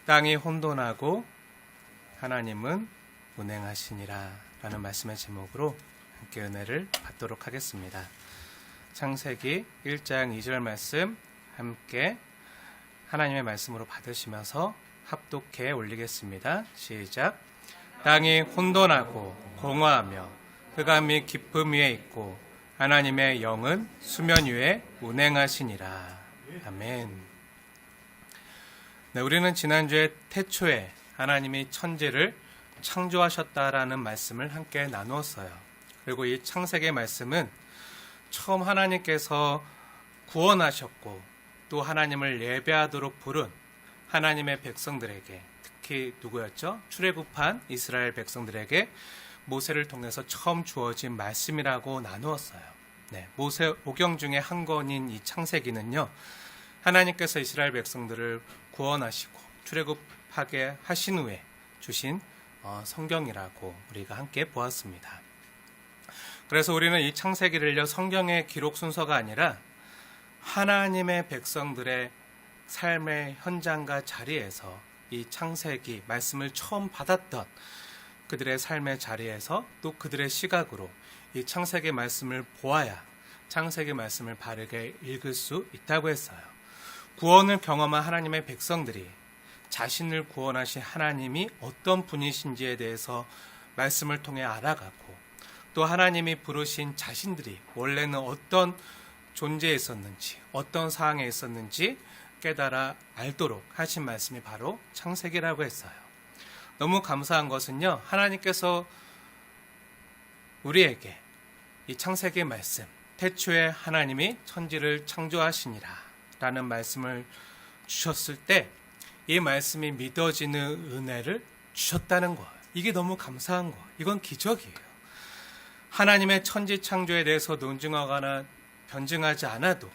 땅이 혼돈하고 하나님은 운행하시니라 라는 말씀의 제목으로 함께 은혜를 받도록 하겠습니다. 창세기 1장 2절 말씀 함께 하나님의 말씀으로 받으시면서 합독해 올리겠습니다. 시작. 땅이 혼돈하고 공허하며 흑암이 깊음 위에 있고 하나님의 영은 수면 위에 운행하시니라. 아멘. 네, 우리는 지난주에 태초에 하나님이 천지를 창조하셨다라는 말씀을 함께 나누었어요. 그리고 이 창세기 말씀은 처음 하나님께서 구원하셨고 또 하나님을 예배하도록 부른 하나님의 백성들에게, 특히 누구였죠? 출애굽한 이스라엘 백성들에게 모세를 통해서 처음 주어진 말씀이라고 나누었어요. 네, 모세 오경 중에 한 권인 이 창세기는요, 하나님께서 이스라엘 백성들을 구원하시고 출애굽하게 하신 후에 주신 성경이라고 우리가 함께 보았습니다. 그래서 우리는 이 창세기를요, 성경의 기록 순서가 아니라 하나님의 백성들의 삶의 현장과 자리에서 이 창세기 말씀을 처음 받았던 그들의 삶의 자리에서 또 그들의 시각으로 이 창세기 말씀을 보아야 창세기 말씀을 바르게 읽을 수 있다고 했어요. 구원을 경험한 하나님의 백성들이 자신을 구원하신 하나님이 어떤 분이신지에 대해서 말씀을 통해 알아가고 또 하나님이 부르신 자신들이 원래는 어떤 존재에 있었는지 어떤 상황에 있었는지 깨달아 알도록 하신 말씀이 바로 창세기라고 했어요. 너무 감사한 것은요, 하나님께서 우리에게 이 창세기의 말씀, 태초에 하나님이 천지를 창조하시니라 라는 말씀을 주셨을 때 이 말씀이 믿어지는 은혜를 주셨다는 것, 이게 너무 감사한 것, 이건 기적이에요. 하나님의 천지 창조에 대해서 논증하거나 변증하지 않아도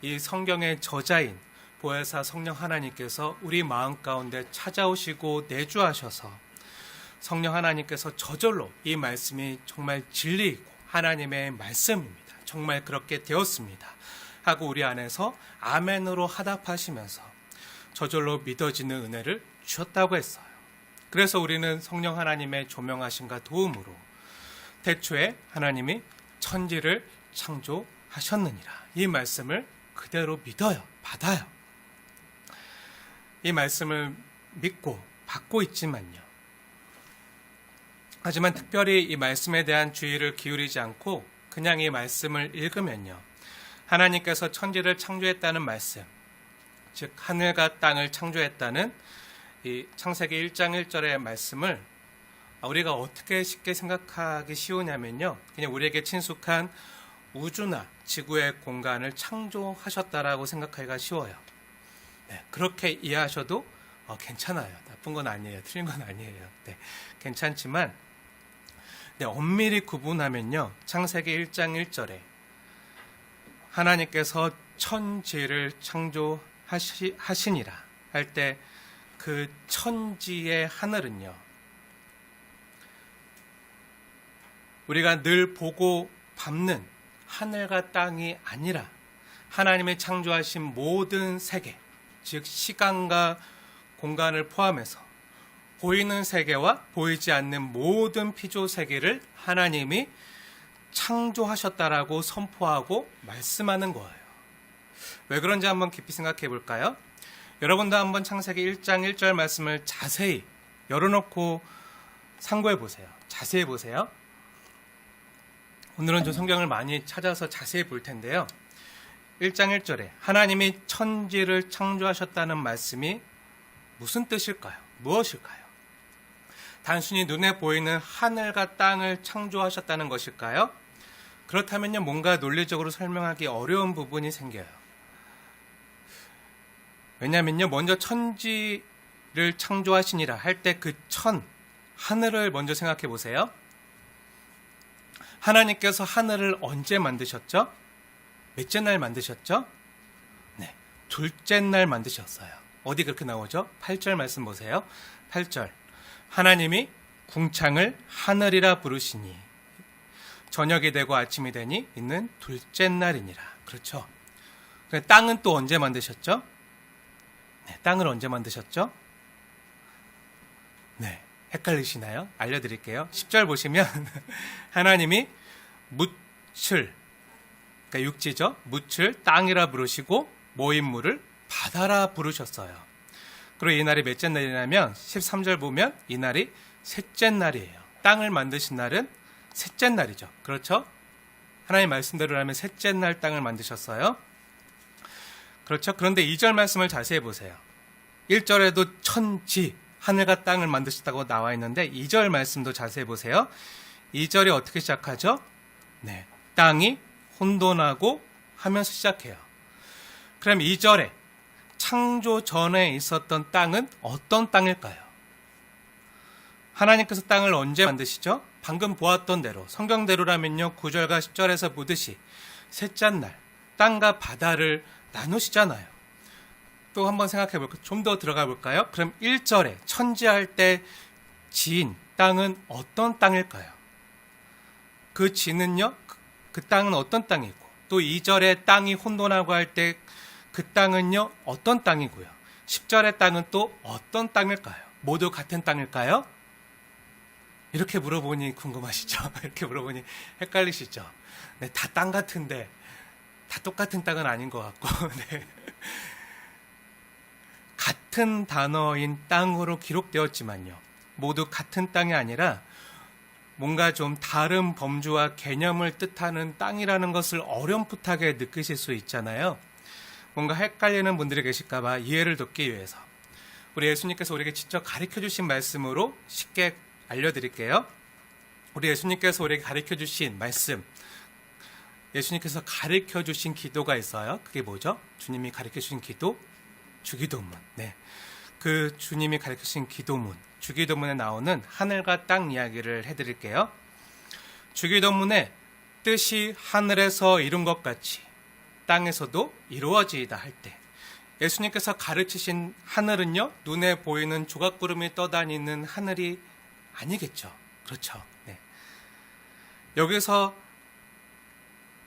이 성경의 저자인 보혜사 성령 하나님께서 우리 마음 가운데 찾아오시고 내주하셔서 성령 하나님께서 저절로 이 말씀이 정말 진리이고 하나님의 말씀입니다, 정말 그렇게 되었습니다 하고 우리 안에서 아멘으로 화답하시면서 저절로 믿어지는 은혜를 주셨다고 했어요. 그래서 우리는 성령 하나님의 조명하심과 도움으로 태초에 하나님이 천지를 창조하셨느니라 이 말씀을 그대로 믿어요, 받아요. 이 말씀을 믿고 받고 있지만요, 하지만 특별히 이 말씀에 대한 주의를 기울이지 않고 그냥 이 말씀을 읽으면요, 하나님께서 천지를 창조했다는 말씀, 즉 하늘과 땅을 창조했다는 이 창세기 1장 1절의 말씀을 우리가 어떻게 쉽게 생각하기 쉬우냐면요, 그냥 우리에게 친숙한 우주나 지구의 공간을 창조하셨다라고 생각하기가 쉬워요. 네, 그렇게 이해하셔도 괜찮아요. 나쁜 건 아니에요. 틀린 건 아니에요. 네, 괜찮지만 엄밀히 구분하면요, 창세기 1장 1절에 하나님께서 천지를 창조하시니라 할 때 그 천지의 하늘은요, 우리가 늘 보고 밟는 하늘과 땅이 아니라 하나님의 창조하신 모든 세계, 즉 시간과 공간을 포함해서 보이는 세계와 보이지 않는 모든 피조 세계를 하나님이 창조하셨다라고 선포하고 말씀하는 거예요. 왜 그런지 한번 깊이 생각해 볼까요? 여러분도 한번 창세기 1장 1절 말씀을 자세히 열어놓고 상고해 보세요. 자세히 보세요. 오늘은 좀 성경을 많이 찾아서 자세히 볼 텐데요, 1장 1절에 하나님이 천지를 창조하셨다는 말씀이 무슨 뜻일까요? 무엇일까요? 단순히 눈에 보이는 하늘과 땅을 창조하셨다는 것일까요? 그렇다면요, 뭔가 논리적으로 설명하기 어려운 부분이 생겨요. 왜냐하면요, 먼저 천지를 창조하시니라 할 때 그 하늘을 먼저 생각해 보세요. 하나님께서 하늘을 언제 만드셨죠? 몇째 날 만드셨죠? 네, 둘째 날 만드셨어요. 어디 그렇게 나오죠? 8절 말씀 보세요. 8절. 하나님이 궁창을 하늘이라 부르시니 저녁이 되고 아침이 되니 있는 둘째 날이니라. 그렇죠. 땅은 또 언제 만드셨죠? 네, 땅을 언제 만드셨죠? 네, 헷갈리시나요? 알려드릴게요. 10절 보시면 하나님이 묻을, 그러니까 육지죠. 묻을 땅이라 부르시고 모임물을 바다라 부르셨어요. 그리고 이 날이 몇째 날이냐면 13절 보면 이 날이 셋째 날이에요. 땅을 만드신 날은 셋째 날이죠. 그렇죠? 하나님 말씀대로라면 셋째 날 땅을 만드셨어요. 그렇죠? 그런데 2절 말씀을 자세히 보세요. 1절에도 천지, 하늘과 땅을 만드셨다고 나와 있는데 2절 말씀도 자세히 보세요. 2절이 어떻게 시작하죠? 네, 땅이 혼돈하고 하면서 시작해요. 그럼 2절에 창조 전에 있었던 땅은 어떤 땅일까요? 하나님께서 땅을 언제 만드시죠? 방금 보았던 대로 성경대로라면요 9절과 10절에서 보듯이 셋째 날 땅과 바다를 나누시잖아요. 또 한번 생각해 볼까요? 좀 더 들어가 볼까요? 그럼 1절에 천지할 때 지인 땅은 어떤 땅일까요? 그 지는요 그 땅은 어떤 땅이고, 또 2절에 땅이 혼돈하고 할 때 그 땅은요 어떤 땅이고요, 10절의 땅은 또 어떤 땅일까요? 모두 같은 땅일까요? 이렇게 물어보니 궁금하시죠? 이렇게 물어보니 헷갈리시죠? 네, 다 땅 같은데 다 똑같은 땅은 아닌 것 같고 네. 같은 단어인 땅으로 기록되었지만요 모두 같은 땅이 아니라 뭔가 좀 다른 범주와 개념을 뜻하는 땅이라는 것을 어렴풋하게 느끼실 수 있잖아요. 뭔가 헷갈리는 분들이 계실까봐 이해를 돕기 위해서 우리 예수님께서 우리에게 직접 가르쳐 주신 말씀으로 쉽게 알려드릴게요. 우리 예수님께서 우리에게 가르쳐 주신 말씀, 예수님께서 가르쳐 주신 기도가 있어요. 그게 뭐죠? 주님이 가르쳐 주신 기도, 주기도문. 네, 그 주님이 가르쳐 주신 기도문, 주기도문에 나오는 하늘과 땅 이야기를 해드릴게요. 주기도문에 뜻이 하늘에서 이룬 것 같이 땅에서도 이루어지이다 할 때 예수님께서 가르치신 하늘은요 눈에 보이는 조각구름이 떠다니는 하늘이 아니겠죠. 그렇죠. 네. 여기서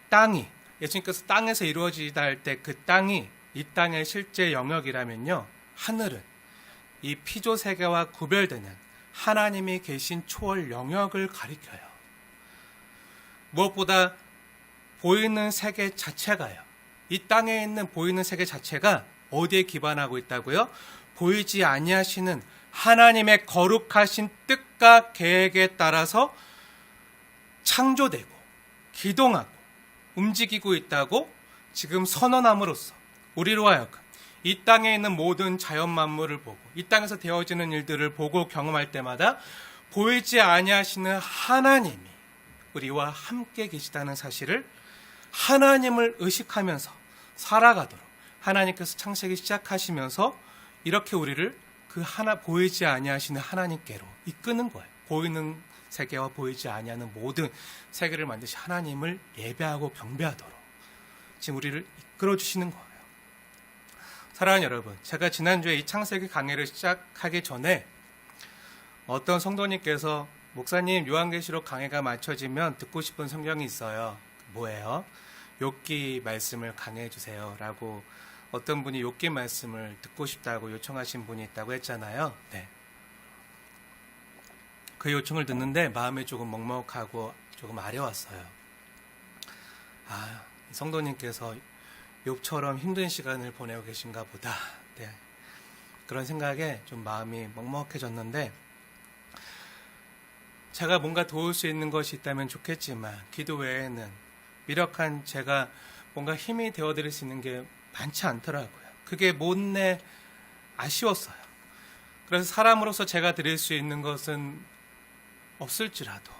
땅이 예수님께서 땅에서 이루어지다 할 때 그 땅이 이 땅의 실제 영역이라면요 하늘은 이 피조 세계와 구별되는 하나님이 계신 초월 영역을 가리켜요. 무엇보다 보이는 세계 자체가요. 이 땅에 있는 보이는 세계 자체가 어디에 기반하고 있다고요? 보이지 아니하시는 하나님의 거룩하신 뜻과 계획에 따라서 창조되고 기동하고 움직이고 있다고 지금 선언함으로써 우리로 하여금 이 땅에 있는 모든 자연 만물을 보고 이 땅에서 되어지는 일들을 보고 경험할 때마다 보이지 아니하시는 하나님이 우리와 함께 계시다는 사실을 하나님을 의식하면서 살아가도록 하나님께서 창세기 시작하시면서 이렇게 우리를 그 하나 보이지 아니하시는 하나님께로 이끄는 거예요. 보이는 세계와 보이지 아니하는 모든 세계를 만드신 하나님을 예배하고 경배하도록 지금 우리를 이끌어 주시는 거예요. 사랑하는 여러분, 제가 지난주에 이 창세기 강의를 시작하기 전에 어떤 성도님께서 목사님 요한계시록 강의가 마쳐지면 듣고 싶은 성경이 있어요. 뭐예요? 욥기 말씀을 강의해 주세요 라고 어떤 분이 욥기 말씀을 듣고 싶다고 요청하신 분이 있다고 했잖아요. 네. 그 요청을 듣는데 마음이 조금 먹먹하고 조금 아려왔어요. 아, 성도님께서 욥처럼 힘든 시간을 보내고 계신가 보다. 네. 그런 생각에 좀 마음이 먹먹해졌는데 제가 뭔가 도울 수 있는 것이 있다면 좋겠지만 기도 외에는 미력한 제가 뭔가 힘이 되어드릴 수 있는 게 많지 않더라고요. 그게 못내 아쉬웠어요. 그래서 사람으로서 제가 드릴 수 있는 것은 없을지라도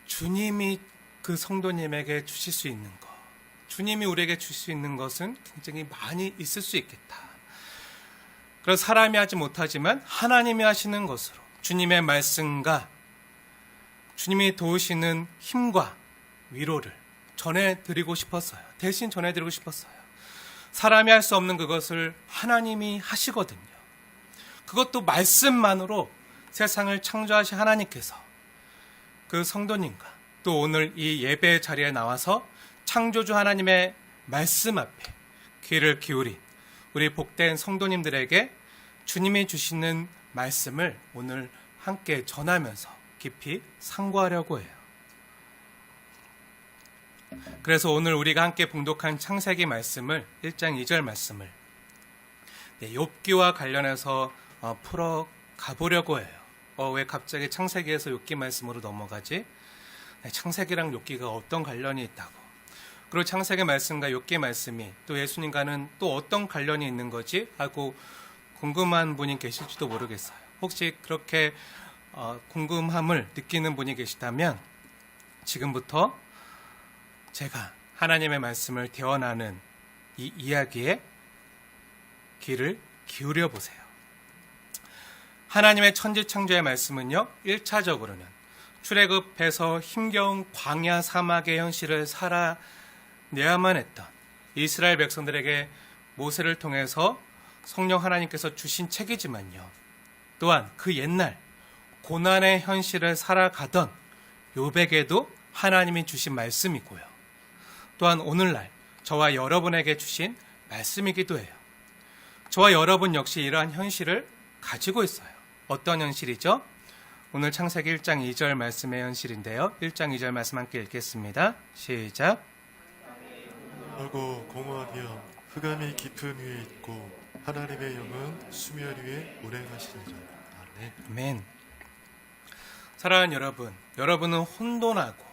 주님이 그 성도님에게 주실 수 있는 것, 주님이 우리에게 주실 수 있는 것은 굉장히 많이 있을 수 있겠다. 그래서 사람이 하지 못하지만 하나님이 하시는 것으로 주님의 말씀과 주님이 도우시는 힘과 위로를 전해드리고 싶었어요. 대신 전해드리고 싶었어요. 사람이 할 수 없는 그것을 하나님이 하시거든요. 그것도 말씀만으로 세상을 창조하신 하나님께서 그 성도님과 또 오늘 이 예배 자리에 나와서 창조주 하나님의 말씀 앞에 귀를 기울인 우리 복된 성도님들에게 주님이 주시는 말씀을 오늘 함께 전하면서 깊이 상고하려고 해요. 그래서 오늘 우리가 함께 봉독한 창세기 말씀을 1장 2절 말씀을 욥기와 관련해서 풀어 가보려고 해요. 왜 갑자기 창세기에서 욥기 말씀으로 넘어가지? 창세기랑 욥기가 어떤 관련이 있다고? 그리고 창세기 말씀과 욥기 말씀이 또 예수님과는 또 어떤 관련이 있는 거지? 하고 궁금한 분이 계실지도 모르겠어요. 혹시 그렇게 궁금함을 느끼는 분이 계시다면 지금부터 제가 하나님의 말씀을 대언하는 이 이야기에 귀를 기울여 보세요. 하나님의 천지창조의 말씀은요, 1차적으로는 출애굽해서 힘겨운 광야 사막의 현실을 살아내야만 했던 이스라엘 백성들에게 모세를 통해서 성령 하나님께서 주신 책이지만요, 또한 그 옛날 고난의 현실을 살아가던 욥에게도 하나님이 주신 말씀이고요, 또한 오늘날 저와 여러분에게 주신 말씀이기도 해요. 저와 여러분 역시 이러한 현실을 가지고 있어요. 어떤 현실이죠? 오늘 창세기 1장 2절 말씀의 현실인데요. 1장 2절 말씀 함께 읽겠습니다. 시작. 하고 공허하며 흑암이 깊음 위에 있고 하나님의 영은 수면 위에 운행하시니라. 아멘. 사랑하는 여러분, 여러분은 혼돈하고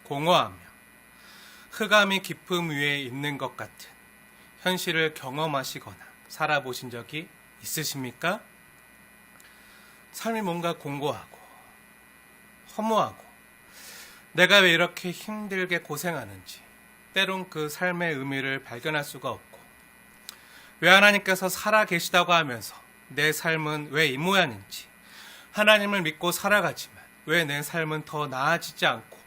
공허하며 흑암이 깊음 위에 있는 것 같은 현실을 경험하시거나 살아보신 적이 있으십니까? 삶이 뭔가 공고하고 허무하고 내가 왜 이렇게 힘들게 고생하는지, 때론 그 삶의 의미를 발견할 수가 없고, 왜 하나님께서 살아계시다고 하면서 내 삶은 왜 이 모양인지, 하나님을 믿고 살아가지만 왜 내 삶은 더 나아지지 않고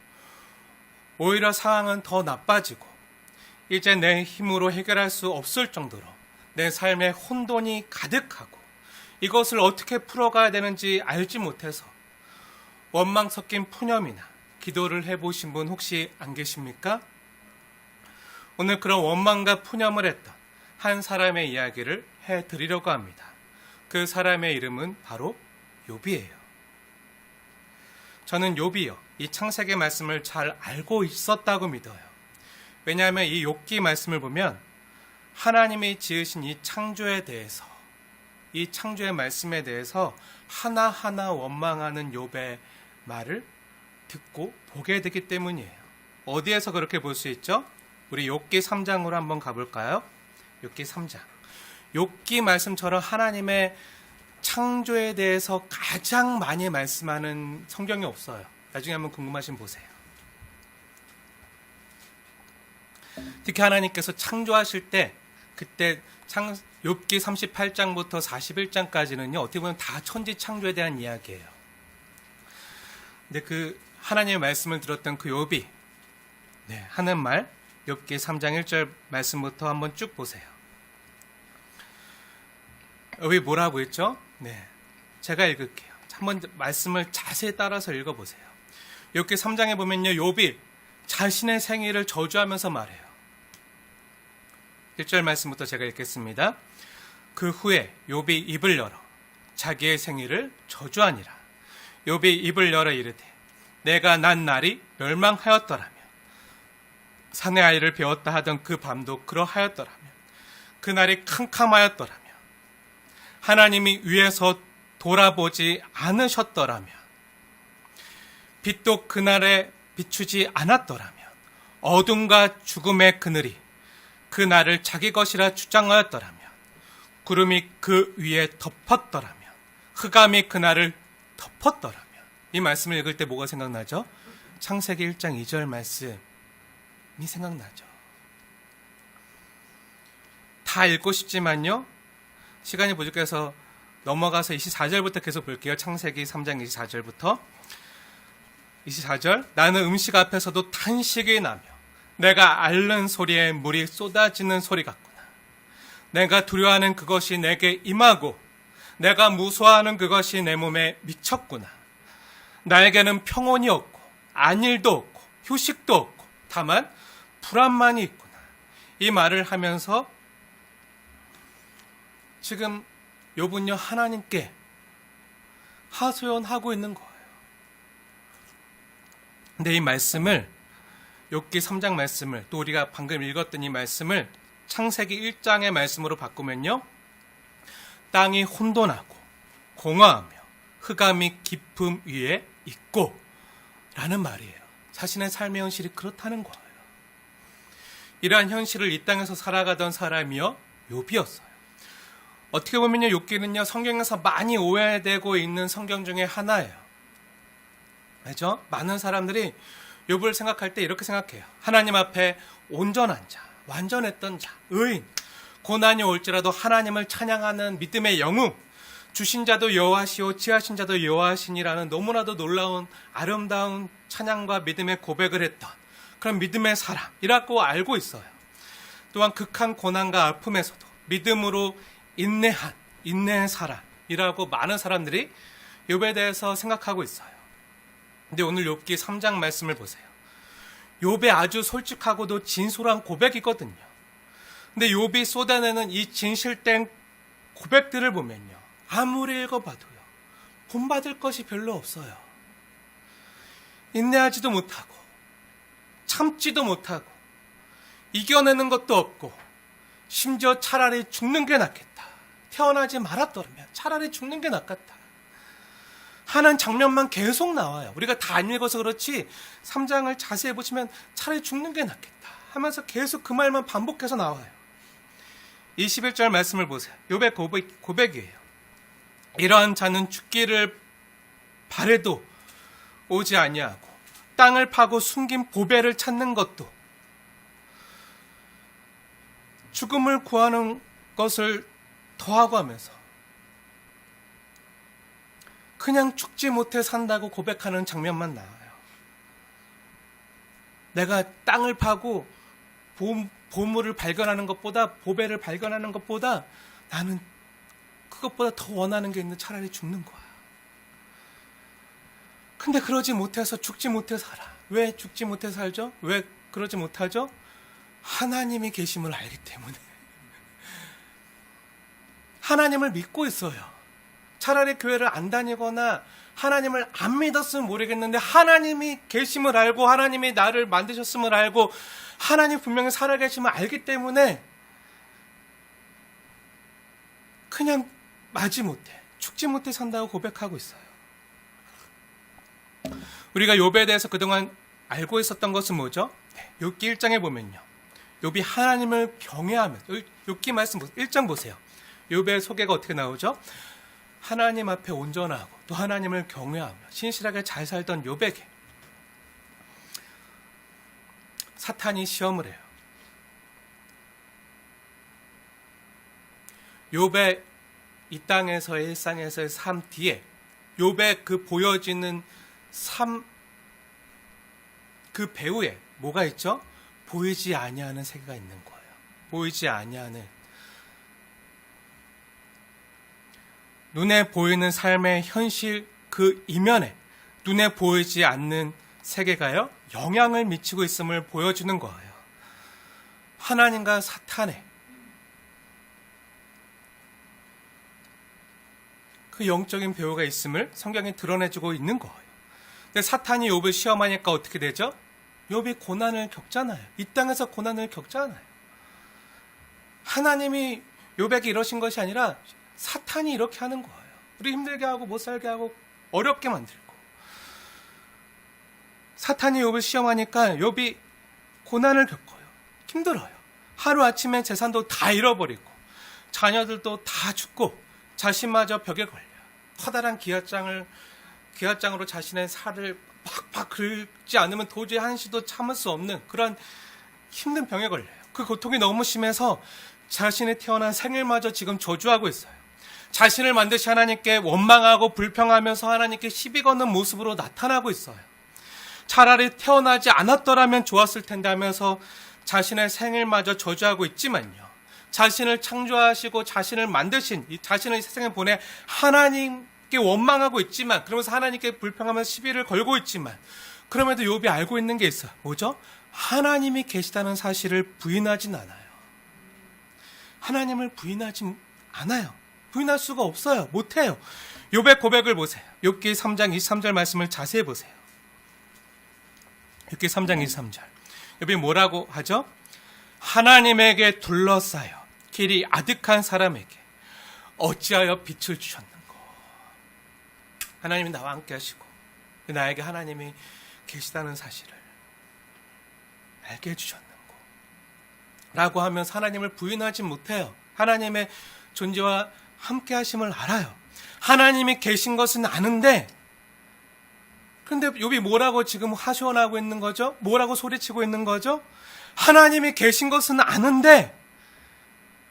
오히려 상황은 더 나빠지고 이제 내 힘으로 해결할 수 없을 정도로 내 삶에 혼돈이 가득하고 이것을 어떻게 풀어가야 되는지 알지 못해서 원망 섞인 푸념이나 기도를 해보신 분 혹시 안 계십니까? 오늘 그런 원망과 푸념을 했던 한 사람의 이야기를 해드리려고 합니다. 그 사람의 이름은 바로 욥이에요. 저는 욥이요, 이 창세기 말씀을 잘 알고 있었다고 믿어요. 왜냐하면 이 욥기 말씀을 보면 하나님이 지으신 이 창조에 대해서, 이 창조의 말씀에 대해서 하나하나 원망하는 욥의 말을 듣고 보게 되기 때문이에요. 어디에서 그렇게 볼 수 있죠? 우리 욥기 3장으로 한번 가볼까요? 욥기 3장. 욥기 말씀처럼 하나님의 창조에 대해서 가장 많이 말씀하는 성경이 없어요. 나중에 한번 궁금하시면 보세요. 특히 하나님께서 창조하실 때, 그때 욥기 38장부터 41장까지는요, 어떻게 보면 다 천지 창조에 대한 이야기예요. 근데 그 하나님의 말씀을 들었던 그 욥이 하는 말, 욥기 3장 1절 말씀부터 한번 쭉 보세요. 욥이 뭐라고 했죠? 제가 읽을게요. 한번 말씀을 자세히 따라서 읽어보세요. 욥기 3장에 보면요, 욥이 자신의 생일을 저주하면서 말해요. 1절 말씀부터 제가 읽겠습니다. 그 후에 욥이 입을 열어 자기의 생일을 저주하니라. 욥이 입을 열어 이르되 내가 난 날이 멸망하였더라며, 사내 아이를 배웠다 하던 그 밤도 그러하였더라며, 그 날이 캄캄하였더라며, 하나님이 위에서 돌아보지 않으셨더라며, 빛도 그날에 비추지 않았더라며, 어둠과 죽음의 그늘이 그 날을 자기 것이라 주장하였더라며, 구름이 그 위에 덮었더라며, 흑암이 그 날을 덮었더라며. 이 말씀을 읽을 때 뭐가 생각나죠? 창세기 1장 2절 말씀이 생각나죠. 다 읽고 싶지만요, 시간이 부족해서 넘어가서 24절부터 계속 볼게요. 창세기 3장 24절부터. 24절. 나는 음식 앞에서도 탄식이 나며 내가 앓는 소리에 물이 쏟아지는 소리 같구나. 내가 두려워하는 그것이 내게 임하고 내가 무서워하는 그것이 내 몸에 미쳤구나. 나에게는 평온이 없고 안일도 없고 휴식도 없고 다만 불안만이 있구나. 이 말을 하면서 지금 욥은요 하나님께 하소연하고 있는 거예요. 근데 이 말씀을 욥기 3장 말씀을 또 우리가 방금 읽었던 이 말씀을 창세기 1장의 말씀으로 바꾸면요, 땅이 혼돈하고 공허하며 흑암이 깊음 위에 있고 라는 말이에요. 자신의 삶의 현실이 그렇다는 거예요. 이러한 현실을 이 땅에서 살아가던 사람이요 욥이었어요. 어떻게 보면요 욥기는요 성경에서 많이 오해되고 있는 성경 중에 하나예요. 그렇죠? 많은 사람들이 욥을 생각할 때 이렇게 생각해요. 하나님 앞에 온전한 자, 완전했던 자, 의인, 고난이 올지라도 하나님을 찬양하는 믿음의 영웅, 주신 자도 여호와시오 취하신 자도 여호와시니라는 너무나도 놀라운 아름다운 찬양과 믿음의 고백을 했던 그런 믿음의 사람이라고 알고 있어요. 또한 극한 고난과 아픔에서도 믿음으로 인내의 사람이라고 많은 사람들이 욥에 대해서 생각하고 있어요. 근데 오늘 욥기 3장 말씀을 보세요. 욥의 아주 솔직하고도 진솔한 고백이거든요. 근데 욥이 쏟아내는 이 진실된 고백들을 보면요, 아무리 읽어봐도요 본받을 것이 별로 없어요. 인내하지도 못하고 참지도 못하고 이겨내는 것도 없고 심지어 차라리 죽는 게 낫겠다, 태어나지 말았더라면 차라리 죽는 게 낫겠다 하는 장면만 계속 나와요. 우리가 다 안 읽어서 그렇지 3장을 자세히 보시면 차라리 죽는 게 낫겠다 하면서 계속 그 말만 반복해서 나와요. 21절 말씀을 보세요. 욥의 고백이에요. 이러한 자는 죽기를 바래도 오지 아니하고 땅을 파고 숨긴 보배를 찾는 것도 죽음을 구하는 것을 더하고 하면서 그냥 죽지 못해 산다고 고백하는 장면만 나와요. 내가 땅을 파고 보물을 발견하는 것보다, 보배를 발견하는 것보다 나는 그것보다 더 원하는 게 있는데 차라리 죽는 거야. 근데 그러지 못해서 죽지 못해 살아. 왜 죽지 못해 살죠? 왜 그러지 못하죠? 하나님이 계심을 알기 때문에. 하나님을 믿고 있어요. 차라리 교회를 안 다니거나 하나님을 안 믿었으면 모르겠는데 하나님이 계심을 알고 하나님이 나를 만드셨음을 알고 하나님 분명히 살아계심을 알기 때문에 그냥 마지못해, 죽지 못해 산다고 고백하고 있어요. 우리가 욥에 대해서 그동안 알고 있었던 것은 뭐죠? 욥기 1장에 보면요, 욥이 하나님을 경외하면서, 욥기 말씀 1장 보세요. 욥의 소개가 어떻게 나오죠? 하나님 앞에 온전하고 또 하나님을 경외하며 신실하게 잘 살던 욥에게 사탄이 시험을 해요. 욥의 이 땅에서의 일상에서의 삶 뒤에 욥의 그 보여지는 삶, 그 배후에 뭐가 있죠? 보이지 아니하는 세계가 있는 거예요. 보이지 아니하는, 눈에 보이는 삶의 현실 그 이면에 눈에 보이지 않는 세계가요 영향을 미치고 있음을 보여주는 거예요. 하나님과 사탄의 그 영적인 배후가 있음을 성경이 드러내주고 있는 거예요. 근데 사탄이 욥을 시험하니까 어떻게 되죠? 욥이 고난을 겪잖아요. 이 땅에서 고난을 겪잖아요. 하나님이 욥에게 이러신 것이 아니라 사탄이 이렇게 하는 거예요. 우리 힘들게 하고 못 살게 하고 어렵게 만들고. 사탄이 욥을 시험하니까 욥이 고난을 겪어요. 힘들어요. 하루아침에 재산도 다 잃어버리고 자녀들도 다 죽고 자신마저 벽에 걸려요. 커다란 기아장으로 자신의 살을 팍팍 긁지 않으면 도저히 한시도 참을 수 없는 그런 힘든 병에 걸려요. 그 고통이 너무 심해서 자신이 태어난 생일마저 지금 저주하고 있어요. 자신을 만드신 하나님께 원망하고 불평하면서 하나님께 시비 거는 모습으로 나타나고 있어요. 차라리 태어나지 않았더라면 좋았을 텐데 하면서 자신의 생일마저 저주하고 있지만요. 자신을 창조하시고 자신을 만드신, 자신을 이 세상에 보내 하나님께 원망하고 있지만, 그러면서 하나님께 불평하면서 시비를 걸고 있지만, 그럼에도 욥이 알고 있는 게 있어요. 뭐죠? 하나님이 계시다는 사실을 부인하진 않아요. 하나님을 부인하지 않아요. 부인할 수가 없어요. 못해요. 욥의 고백을 보세요. 욥기 3장 23절 말씀을 자세히 보세요. 욥기 3장 23절. 욥이 뭐라고 하죠? 하나님에게 둘러싸여 길이 아득한 사람에게 어찌하여 빛을 주셨는고. 하나님이 나와 함께 하시고 나에게 하나님이 계시다는 사실을 알게 해주셨는고 라고 하면서 하나님을 부인하지 못해요. 하나님의 존재와 함께 하심을 알아요. 하나님이 계신 것은 아는데, 근데 욥이 뭐라고 지금 하소연하고 있는 거죠? 뭐라고 소리치고 있는 거죠? 하나님이 계신 것은 아는데,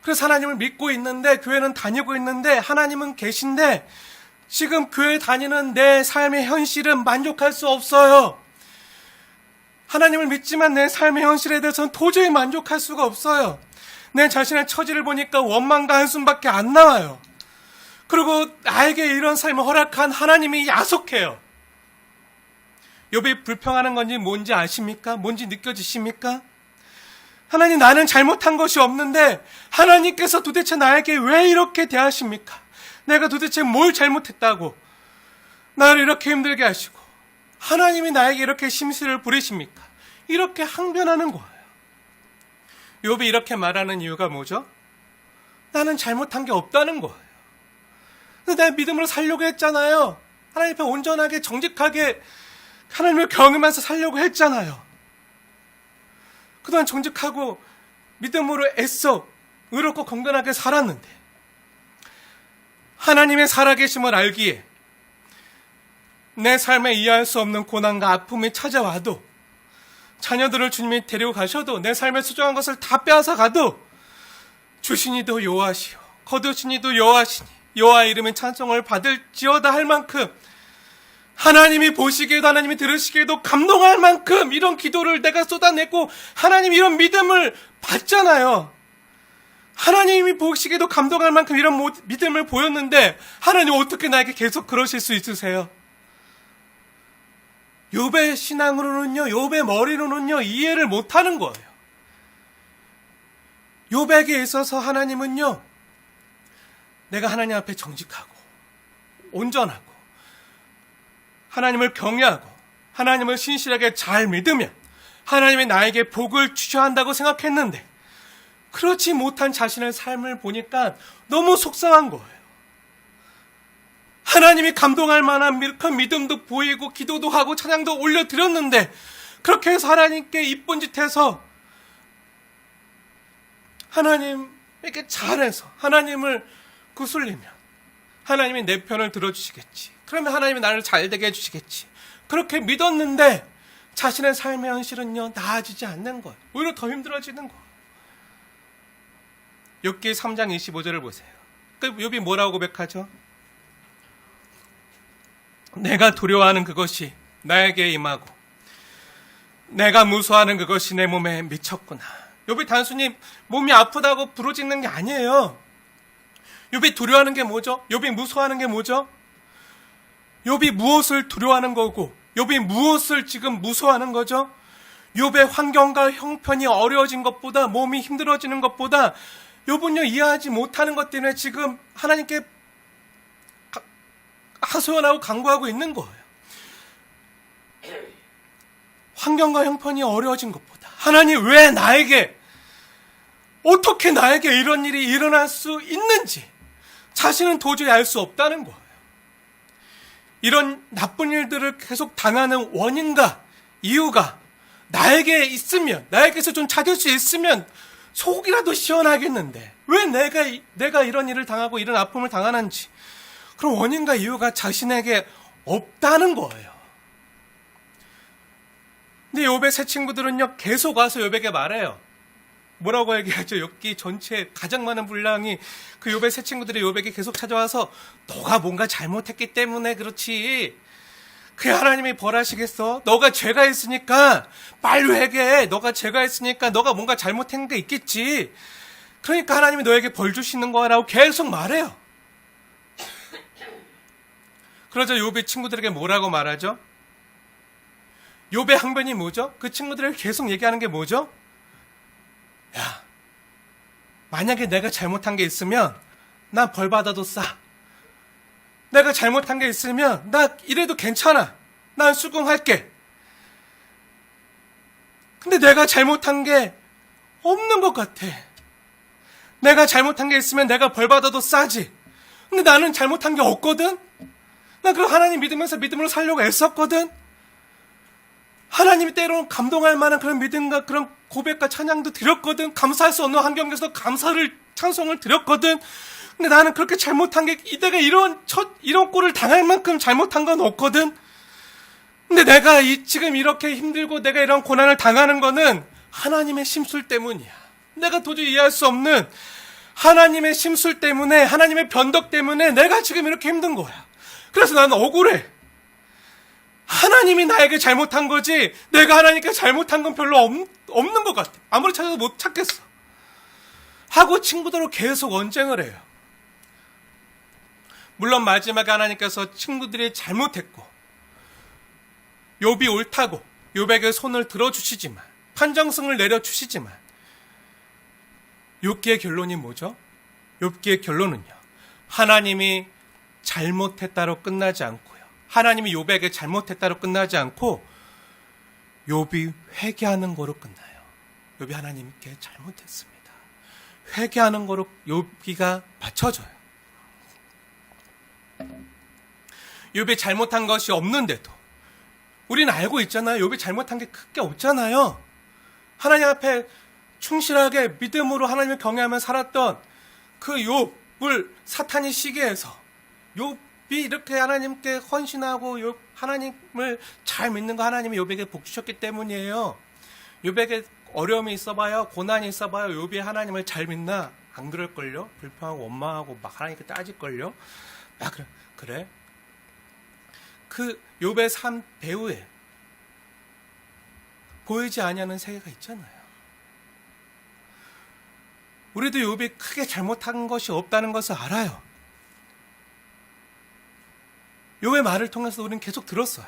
그래서 하나님을 믿고 있는데, 교회는 다니고 있는데, 하나님은 계신데, 지금 교회 다니는 내 삶의 현실은 만족할 수 없어요. 하나님을 믿지만 내 삶의 현실에 대해서는 도저히 만족할 수가 없어요. 내 자신의 처지를 보니까 원망과 한숨밖에 안 나와요. 그리고 나에게 이런 삶을 허락한 하나님이 야속해요. 욥이 불평하는 건지 뭔지 아십니까? 뭔지 느껴지십니까? 하나님, 나는 잘못한 것이 없는데 하나님께서 도대체 나에게 왜 이렇게 대하십니까? 내가 도대체 뭘 잘못했다고 나를 이렇게 힘들게 하시고 하나님이 나에게 이렇게 심술을 부리십니까? 이렇게 항변하는 거예요. 욥이 이렇게 말하는 이유가 뭐죠? 나는 잘못한 게 없다는 거예요. 내 믿음으로 살려고 했잖아요. 하나님 앞에 온전하게 정직하게 하나님을 경외하면서 살려고 했잖아요. 그동안 정직하고 믿음으로 애써 의롭고 건강하게 살았는데 하나님의 살아계심을 알기에 내 삶에 이해할 수 없는 고난과 아픔이 찾아와도, 자녀들을 주님이 데리고 가셔도, 내 삶에 소중한 것을 다 빼앗아 가도 주시니도 여호와시요 거두시니도 여호와시니 여호와의 이름의 찬송을 받을지어다 할 만큼, 하나님이 보시기에도 하나님이 들으시기에도 감동할 만큼 이런 기도를 내가 쏟아내고 하나님 이런 믿음을 받잖아요. 하나님이 보시기에도 감동할 만큼 이런 믿음을 보였는데 하나님 어떻게 나에게 계속 그러실 수 있으세요? 욥의 신앙으로는요, 욥의 머리로는요, 이해를 못하는 거예요. 욥에게 있어서 하나님은요, 내가 하나님 앞에 정직하고 온전하고 하나님을 경외하고 하나님을 신실하게 잘 믿으면 하나님이 나에게 복을 주셔야 한다고 생각했는데, 그렇지 못한 자신의 삶을 보니까 너무 속상한 거예요. 하나님이 감동할 만한 큰 믿음도 보이고 기도도 하고 찬양도 올려드렸는데, 그렇게 해서 하나님께 이쁜 짓 해서 하나님에게 잘해서 하나님을 구슬리면 하나님이 내 편을 들어주시겠지. 그러면 하나님이 나를 잘되게 해주시겠지. 그렇게 믿었는데 자신의 삶의 현실은요, 나아지지 않는 거예요. 오히려 더 힘들어지는 거예요. 욥기 3장 25절을 보세요. 욥이 뭐라고 고백하죠? 내가 두려워하는 그것이 나에게 임하고 내가 무서워하는 그것이 내 몸에 미쳤구나. 욥이 단순히 몸이 아프다고 부르짖는 게 아니에요. 욥이 두려워하는 게 뭐죠? 욥이 무서워하는 게 뭐죠? 욥이 무엇을 두려워하는 거고 욥이 무엇을 지금 무서워하는 거죠? 욥의 환경과 형편이 어려워진 것보다, 몸이 힘들어지는 것보다 욥은요, 이해하지 못하는 것 때문에 지금 하나님께 하소연하고 간구하고 있는 거예요. 환경과 형편이 어려워진 것보다 하나님 왜 나에게, 어떻게 나에게 이런 일이 일어날 수 있는지 자신은 도저히 알 수 없다는 거예요. 이런 나쁜 일들을 계속 당하는 원인과 이유가 나에게 있으면, 나에게서 좀 찾을 수 있으면 속이라도 시원하겠는데 왜 내가 이런 일을 당하고 이런 아픔을 당하는지, 그런 원인과 이유가 자신에게 없다는 거예요. 근데 욥의 세 친구들은요, 계속 와서 욥에게 말해요. 뭐라고 얘기하죠? 욥기 전체 가장 많은 분량이 그 욥의 세 친구들이 욥에게 계속 찾아와서 너가 뭔가 잘못했기 때문에 그렇지, 그 하나님이 벌하시겠어? 너가 죄가 있으니까 빨리 회개해. 너가 죄가 있으니까 너가 뭔가 잘못한 게 있겠지. 그러니까 하나님이 너에게 벌 주시는 거라고 계속 말해요. 그러자 욥의 친구들에게 뭐라고 말하죠? 욥의 항변이 뭐죠? 그 친구들에게 계속 얘기하는 게 뭐죠? 야, 만약에 내가 잘못한 게 있으면 나 벌 받아도 싸. 내가 잘못한 게 있으면 나 이래도 괜찮아. 난 수긍할게. 근데 내가 잘못한 게 없는 것 같아. 내가 잘못한 게 있으면 내가 벌 받아도 싸지. 근데 나는 잘못한 게 없거든. 나 그 하나님 믿으면서 믿음으로 살려고 애썼거든. 하나님이 때로는 감동할 만한 그런 믿음과 그런 고백과 찬양도 드렸거든. 감사할 수 없는 환경에서 찬송을 드렸거든. 근데 나는 그렇게 잘못한 게, 내가 이런 꼴을 당할 만큼 잘못한 건 없거든. 근데 내가 지금 이렇게 힘들고 내가 이런 고난을 당하는 거는 하나님의 심술 때문이야. 내가 도저히 이해할 수 없는 하나님의 심술 때문에, 하나님의 변덕 때문에 내가 지금 이렇게 힘든 거야. 그래서 나는 억울해. 하나님이 나에게 잘못한 거지 내가 하나님께 잘못한 건 별로 없는 것 같아. 아무리 찾아도 못 찾겠어. 하고 친구들하고 계속 언쟁을 해요. 물론 마지막에 하나님께서 친구들이 잘못했고 욥이 옳다고 욥에게 손을 들어주시지만, 판정승을 내려주시지만, 욥기의 결론이 뭐죠? 욥기의 결론은요, 하나님이 잘못했다로 끝나지 않고요, 하나님이 욥에게 잘못했다로 끝나지 않고 욥이 회개하는 거로 끝나요. 욥이 하나님께 잘못했습니다. 회개하는 거로 욥기가 맞춰져요. 욥이 잘못한 것이 없는데도 우리는 알고 있잖아요. 욥이 잘못한 게 크게 없잖아요. 하나님 앞에 충실하게 믿음으로 하나님을 경외하며 살았던 그 욥을 사탄이 시기해서 욥이 이렇게 하나님께 헌신하고 하나님을 잘 믿는 거 하나님이 욥에게 복 주셨기 때문이에요. 욥에게 어려움이 있어봐요, 고난이 있어봐요, 욥이 하나님을 잘 믿나? 안 그럴걸요? 불평하고 원망하고 막 하나님께 따질걸요? 아, 그래? 그 욥의 삶 배후에 보이지 아니하는 세계가 있잖아요. 우리도 욥이 크게 잘못한 것이 없다는 것을 알아요. 욥의 말을 통해서 우리는 계속 들었어요.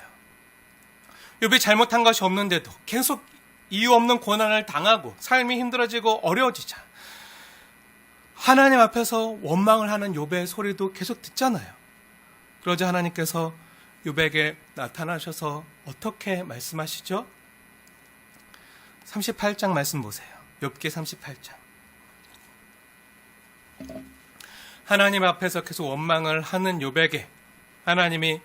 욥이 잘못한 것이 없는데도 계속 이유 없는 고난을 당하고 삶이 힘들어지고 어려워지자 하나님 앞에서 원망을 하는 욥의 소리도 계속 듣잖아요. 그러자 하나님께서 욥에게 나타나셔서 어떻게 말씀하시죠? 38장 말씀 보세요. 욥기 38장. 하나님 앞에서 계속 원망을 하는 욥에게 하나님이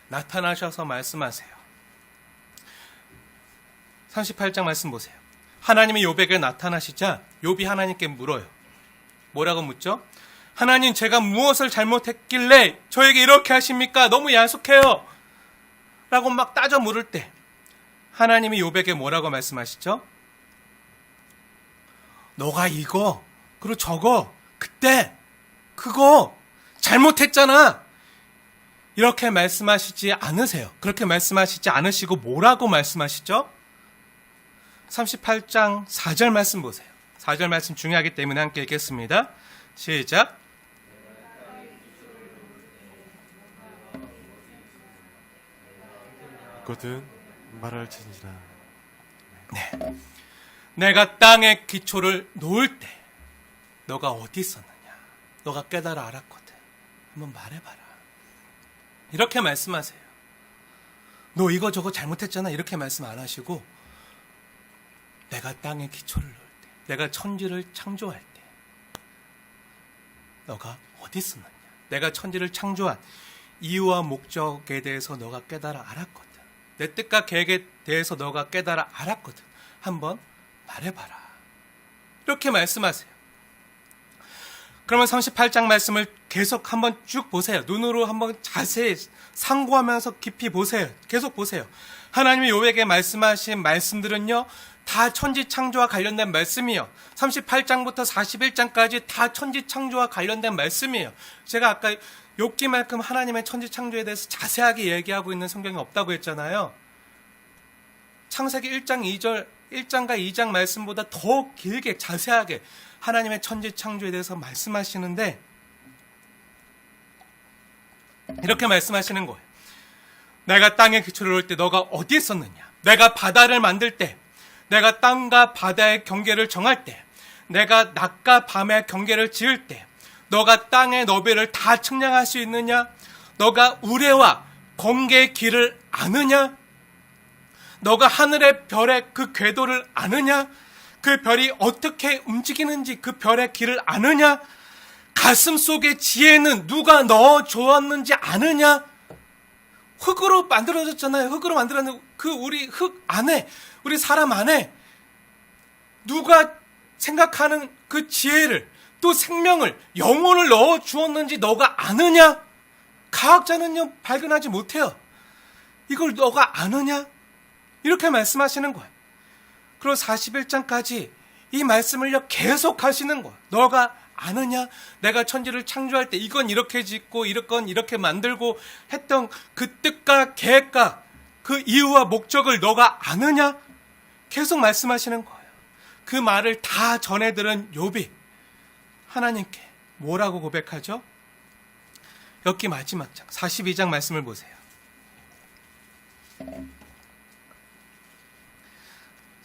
나타나셔서 말씀하세요. 38장 말씀 보세요. 하나님이 욥에게 나타나시자 욥이 하나님께 물어요. 뭐라고 묻죠? 하나님, 제가 무엇을 잘못했길래 저에게 이렇게 하십니까? 너무 야속해요. 라고 막 따져 물을 때 하나님이 욥에게 뭐라고 말씀하시죠? 너가 이거 그리고 저거 그때 그거 잘못했잖아. 이렇게 말씀하시지 않으세요. 그렇게 말씀하시지 않으시고 뭐라고 말씀하시죠? 38장 4절 말씀 보세요. 4절 말씀 중요하기 때문에 함께 읽겠습니다. 시작. 거든 말할지니라. 네. 내가 땅의 기초를 놓을 때 너가 어디 있었느냐? 너가 깨달아 알았거든. 한번 말해봐라. 이렇게 말씀하세요. 너 이거 저거 잘못했잖아. 이렇게 말씀 안 하시고 내가 땅의 기초를 놓을 때, 내가 천지를 창조할 때 너가 어디 있었느냐? 내가 천지를 창조한 이유와 목적에 대해서 너가 깨달아 알았거든. 내 뜻과 계획에 대해서 너가 깨달아 알았거든. 한번 말해봐라. 이렇게 말씀하세요. 그러면 38장 말씀을 계속 한번 쭉 보세요. 눈으로 한번 자세히 상고하면서 깊이 보세요. 계속 보세요. 하나님이 욥에게 말씀하신 말씀들은요, 다 천지창조와 관련된 말씀이에요. 38장부터 41장까지 다 천지창조와 관련된 말씀이에요. 제가 아까 욥기만큼 하나님의 천지창조에 대해서 자세하게 얘기하고 있는 성경이 없다고 했잖아요. 창세기 1장과 2장 말씀보다 더 길게 자세하게 하나님의 천지창조에 대해서 말씀하시는데 이렇게 말씀하시는 거예요. 내가 땅에 기초를 놓을 때 너가 어디 있었느냐? 내가 바다를 만들 때, 내가 땅과 바다의 경계를 정할 때, 내가 낮과 밤의 경계를 지을 때 너가 땅의 너비를 다 측량할 수 있느냐? 너가 우레와 공개의 길을 아느냐? 너가 하늘의 별의 그 궤도를 아느냐? 그 별이 어떻게 움직이는지 그 별의 길을 아느냐? 가슴 속의 지혜는 누가 넣어 주었는지 아느냐? 흙으로 만들어졌잖아요. 흙으로 만들었는 그 우리 흙 안에, 우리 사람 안에 누가 생각하는 그 지혜를, 또 생명을, 영혼을 넣어 주었는지 너가 아느냐? 과학자는요, 발견하지 못해요. 이걸 너가 아느냐? 이렇게 말씀하시는 거예요. 그리고 41장까지 이 말씀을요, 계속 하시는 거예요. 너가 아느냐? 내가 천지를 창조할 때 이건 이렇게 짓고 이건 이렇게 만들고 했던 그 뜻과 계획과 그 이유와 목적을 너가 아느냐? 계속 말씀하시는 거예요. 그 말을 다 전해 들은 욥이 하나님께 뭐라고 고백하죠? 욥기 마지막 장 42장 말씀을 보세요.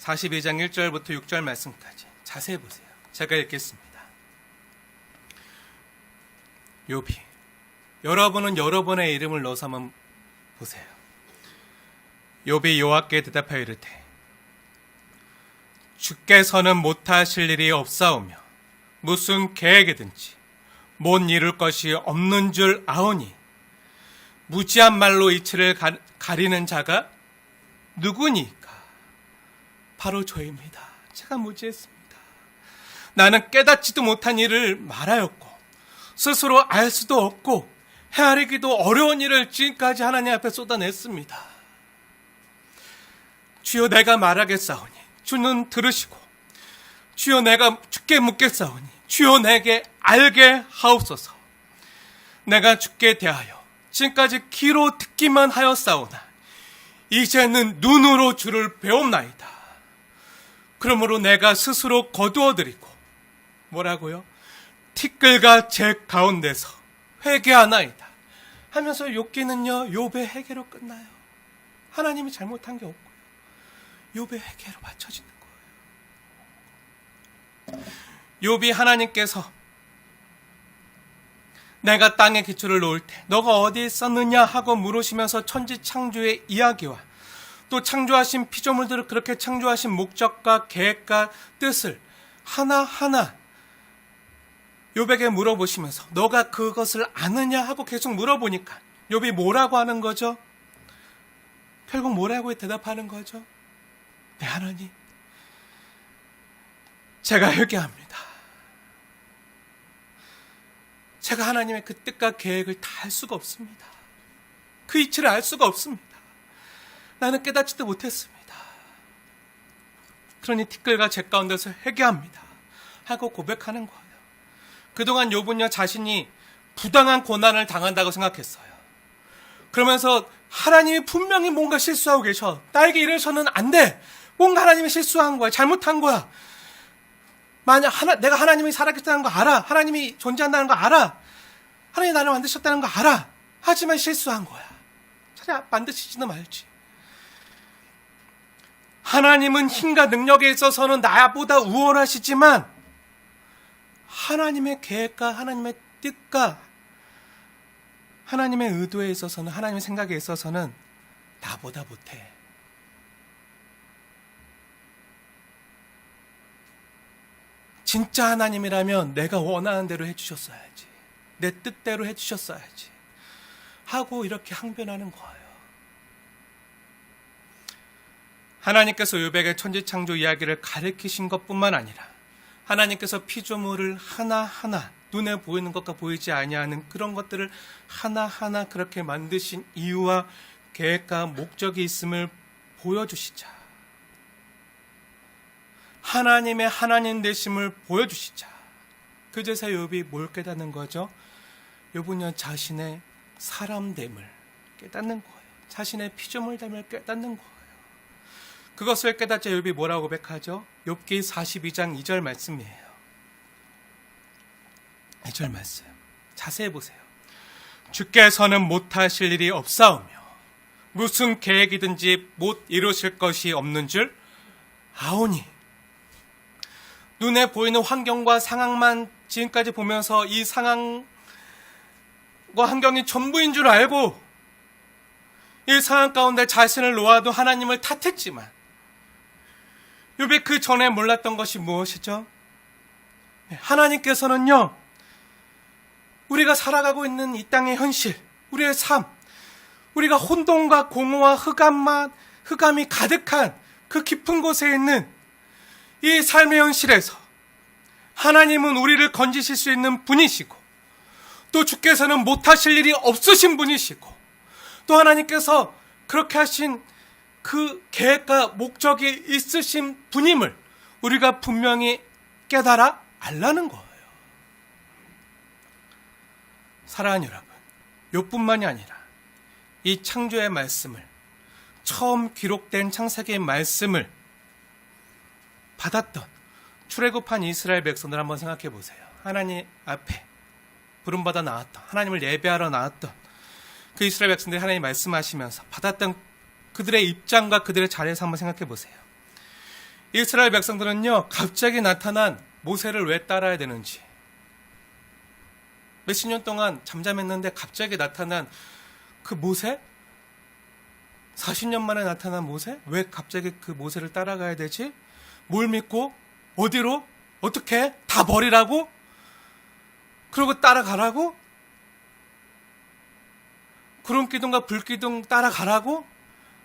42장 1절부터 6절 말씀까지 자세히 보세요. 제가 읽겠습니다. 욥이, 여러분은 여러분의 이름을 넣어서 한번 보세요. 욥이 여호와께 대답하여 이르되 주께서는 못하실 일이 없사오며 무슨 계획이든지 못 이룰 것이 없는 줄 아오니 무지한 말로 이치를 가리는 자가 누구니까? 바로 저입니다. 제가 무지했습니다. 나는 깨닫지도 못한 일을 말하였고 스스로 알 수도 없고 헤아리기도 어려운 일을 지금까지 하나님 앞에 쏟아냈습니다. 주여, 내가 말하겠사오니 주는 들으시고, 주여, 내가 주께 묻겠사오니 주여, 내게 알게 하옵소서. 내가 주께 대하여 지금까지 귀로 듣기만 하였사오나 이제는 눈으로 주를 배옵나이다. 그러므로 내가 스스로 거두어드리고, 뭐라고요? 티끌과 제 가운데서 회개하나이다 하면서 욥기는요, 욥의 회개로 끝나요. 하나님이 잘못한 게 없고요, 욥의 회개로 맞춰지는 거예요. 욥이 하나님께서 내가 땅에 기초를 놓을 때 너가 어디에 있었느냐 하고 물으시면서 천지 창조의 이야기와 또 창조하신 피조물들을 그렇게 창조하신 목적과 계획과 뜻을 하나하나 욥에게 물어보시면서 너가 그것을 아느냐 하고 계속 물어보니까 욥이 뭐라고 하는 거죠? 결국 뭐라고 대답하는 거죠? 네, 하나님, 제가 회개합니다. 제가 하나님의 그 뜻과 계획을 다 알 수가 없습니다. 그 이치를 알 수가 없습니다. 나는 깨닫지도 못했습니다. 그러니 티끌과 제 가운데서 회개합니다 하고 고백하는 거예요. 그동안 욥은요, 자신이 부당한 고난을 당한다고 생각했어요. 그러면서 하나님이 분명히 뭔가 실수하고 계셔. 나에게 이래서는 안 돼. 뭔가 하나님이 실수한 거야. 잘못한 거야. 만약 내가 하나님이 살아계시다는 거 알아. 하나님이 존재한다는 거 알아. 하나님이 나를 만드셨다는 거 알아. 하지만 실수한 거야. 차라리 만드시지도 말지. 하나님은 힘과 능력에 있어서는 나보다 우월하시지만 하나님의 계획과 하나님의 뜻과 하나님의 의도에 있어서는, 하나님의 생각에 있어서는 나보다 못해. 진짜 하나님이라면 내가 원하는 대로 해주셨어야지, 내 뜻대로 해주셨어야지 하고 이렇게 항변하는 거예요. 하나님께서 욥에게 천지창조 이야기를 가르치신 것뿐만 아니라 하나님께서 피조물을 하나하나 눈에 보이는 것과 보이지 아니하는 그런 것들을 하나하나 그렇게 만드신 이유와 계획과 목적이 있음을 보여주시자, 하나님의 하나님 되심을 보여주시자. 그제서 욥이 뭘 깨닫는 거죠? 욥은요, 자신의 사람됨을 깨닫는 거예요. 자신의 피조물됨을 깨닫는 거예요. 그것을 깨닫자 욥이 뭐라고 고백하죠? 욥기 42장 2절 말씀이에요. 2절 말씀 자세히 보세요. 주께서는 못하실 일이 없사오며 무슨 계획이든지 못 이루실 것이 없는 줄 아오니 눈에 보이는 환경과 상황만 지금까지 보면서 이 상황과 환경이 전부인 줄 알고 이 상황 가운데 자신을 놓아도 하나님을 탓했지만 욥이 그 전에 몰랐던 것이 무엇이죠? 하나님께서는요, 우리가 살아가고 있는 이 땅의 현실, 우리의 삶, 우리가 혼돈과 공허와 흑암이 가득한 그 깊은 곳에 있는 이 삶의 현실에서 하나님은 우리를 건지실 수 있는 분이시고, 또 주께서는 못하실 일이 없으신 분이시고, 또 하나님께서 그렇게 하신 그 계획과 목적이 있으신 분임을 우리가 분명히 깨달아 알라는 거예요. 사랑하는 여러분, 욥뿐만이 아니라 이 창조의 말씀을, 처음 기록된 창세기의 말씀을 받았던 출애굽한 이스라엘 백성들 한번 생각해 보세요. 하나님 앞에 부름받아 나왔던, 하나님을 예배하러 나왔던 그 이스라엘 백성들이 하나님 말씀하시면서 받았던 그들의 입장과 그들의 자리에서 한번 생각해 보세요. 이스라엘 백성들은요, 갑자기 나타난 모세를 왜 따라야 되는지, 몇십 년 동안 잠잠했는데 갑자기 나타난 그 모세? 40년 만에 나타난 모세? 왜 갑자기 그 모세를 따라가야 되지? 뭘 믿고? 어디로? 어떻게? 다 버리라고? 그러고 따라가라고? 구름기둥과 불기둥 따라가라고?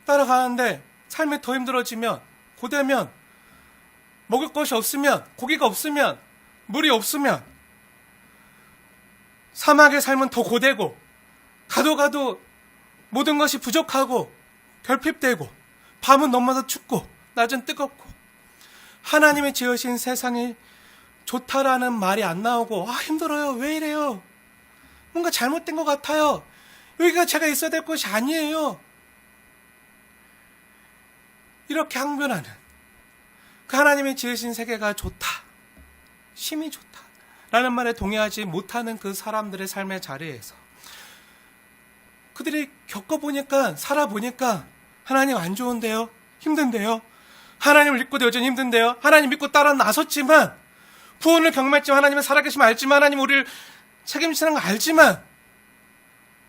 따라가는데 삶이 더 힘들어지면, 고되면, 먹을 것이 없으면, 고기가 없으면, 물이 없으면, 사막의 삶은 더 고되고, 가도 모든 것이 부족하고 결핍되고, 밤은 너무나도 춥고 낮은 뜨겁고, 하나님이 지으신 세상이 좋다라는 말이 안 나오고, 힘들어요, 왜 이래요, 뭔가 잘못된 것 같아요, 여기가 제가 있어야 될 곳이 아니에요, 이렇게 항변하는 그 하나님이 지으신 세계가 좋다, 심히 좋다 라는 말에 동의하지 못하는 그 사람들의 삶의 자리에서 그들이 겪어보니까, 살아보니까 하나님 안 좋은데요, 힘든데요, 하나님을 믿고도 여전히 힘든데요, 하나님 믿고 따라 나섰지만, 구원을 경험했지만, 하나님의 살아계심을 알지만, 하나님 우리를 책임지는 거 알지만,